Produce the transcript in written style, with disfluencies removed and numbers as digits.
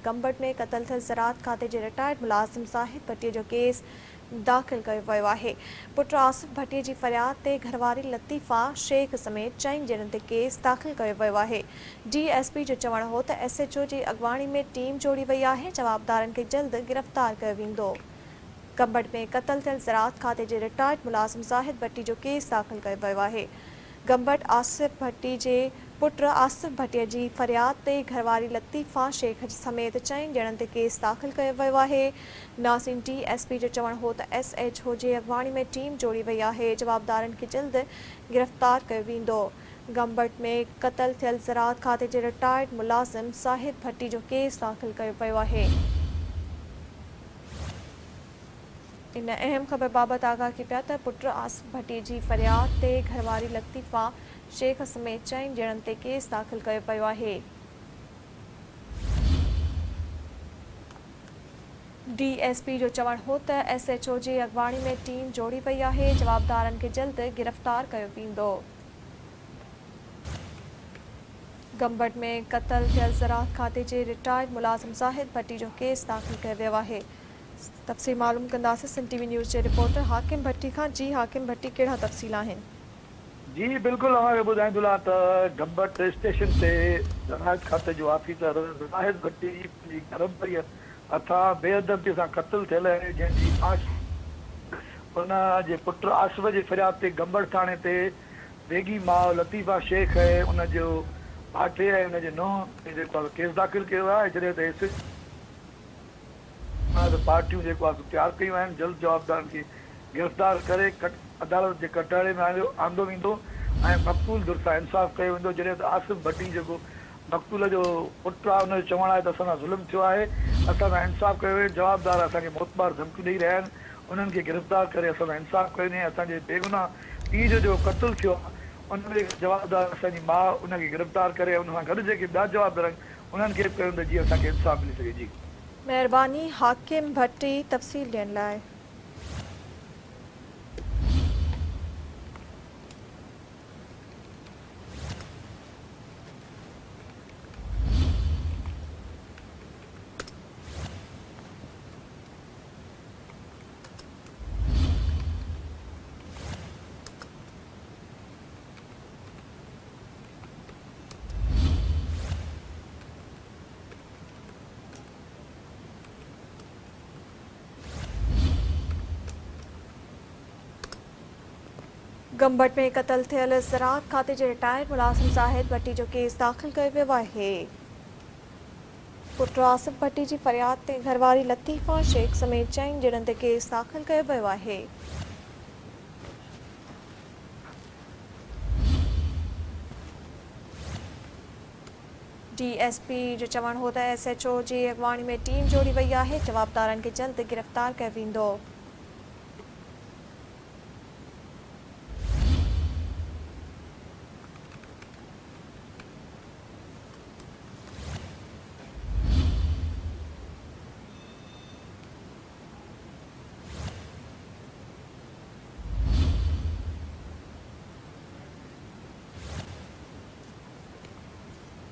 गंबट में क़त्ल थियल ज़राअत खाते जे रिटायर्ड मुलाज़िम ज़ाहिद भट्टीअ जो केस दाख़िल कयो वियो आहे। पुट आसिफ भट्टीअ जी फ़रियाद ते घरवारी लतीफ़ा शेख समेत 4 ॼणनि ते केस दाख़िल कयो वियो आहे। DSP जो चवणु हो त SHO जी अॻवाणी में टीम जोड़ी वई आहे। जवाबदारनि खे जल्द गिरफ़्तार कयो वेंदो। गंबट में क़त्ल थियल ज़राअत खाते जे रिटायर्ड मुलाज़िम ज़ाहिद भट्टी जो केस दाख़िल कयो वियो आहे। गंबट आसिफ भट्टी जे पुट आसिफ भट्टीअ जी फ़रियाद ते घरवारी लतीफ़ा शेख समेत 4 ॼणनि ते केस दाख़िल कयो वियो आहे। नासिन DSP जो चवणु हो त SHO जे अॻवाणी में टीम जोड़ी वई आहे। जवाबदारनि खे जल्द गिरफ़्तार कयो वेंदो। गंबट में क़त्ल थियल ज़राअत खाते जे रिटायर्ड मुलाज़िम ज़ाहिद भट्टी जो केस दाख़िल कयो वियो आहे। इन अहम ख़बर बाबति आगाही पिया त पुट आसिफ भट्टी जी फ़रियाद ते घरवारी लतीफ़ा शेख समेत 4 ॼणनि ते केस दाख़िल कयो वियो आहे। DSP जो चवणु हो त SHO जी अॻवाणी में टीम जोड़ी वई आहे। जवाबदारनि खे जल्द गिरफ़्तार कयो वेंदो। गंबट में क़त्ल थियल ज़राअत खाते जे रिटायर्ड मुलाज़िम ज़ाहिद भट्टी जो केस दाख़िल कयो वियो आहे। तफ़सील मालूम कंदासीं सिंध TV न्यूज़ जे रिपोर्टर हाकिम भट्टी खां। जी हाकिम भट्टी, कहिड़ा तफ़सील आहिनि? जी बिल्कुलु अव्हांखे ॿुधाईंदोला त गंबट स्टेशन ते ज़राअत खाते जो ऑफिसर ज़ाहिद भट्टी जी घरवारीअ हथां बेअदबी सां क़त्ल थियल आहे, जंहिंजी उन जे पुट आसिफ जी फ़रियाद ते गंबट थाणे ते बेगी माउ लतीफ़ा शेख आहे, उन जो भाटे ऐं उन जे नुंहुं जेको आहे केस दाख़िल कयो आहे। जॾहिं त पार्टियूं जेको आहे तयारु कयूं आहिनि, जल्द जवाबदारनि खे गिरफ़्तार करे अदालत जे कटहरे में आंदो वेंदो ऐं मक़तूल दुरुसां इंसाफ़ कयो वेंदो। जॾहिं त आसिफ भट्टी जेको मक़तूल जो पुटु आहे, उनजो चवणु आहे त असां सां ज़ुल्म थियो आहे, असां सां इंसाफ़ कयो वञे। जवाबदार असांखे मोतबार धमकियूं ॾेई रहिया आहिनि, उन्हनि खे गिरफ़्तार करे असां सां इंसाफ़ कयो वञे। असांजे बेगुनाह पीउ जो क़त्ल थियो आहे, उनमें जवाबदार असांजी माउ, उनखे गिरफ़्तार करे उन सां गॾु जेके ॿिया जवाबदार आहिनि उन्हनि खे कयो त जीअं असांखे इंसाफ़ मिली सघे। जी महिरबानी हाकिम भट्टी तफ़सील ॾियण लाइ। गंबट में क़त्ल थियल ज़राअत खाते जे रिटायर्ड मुलाज़िम ज़ाहिद भट्टी जो केस दाख़िल कयो वियो आहे। पुट आसिफ भट्टी जी फ़रियाद ते घरवारी लतीफ़ा शेख समेत 4 ॼणनि ते केस दाख़िल कयो वियो आहे। DSP जो चवणु हो त SHO जी अॻवाणी में टीम जोड़ी वई आहे। जवाबदारनि खे जल्द गिरफ़्तार कयो वेंदो।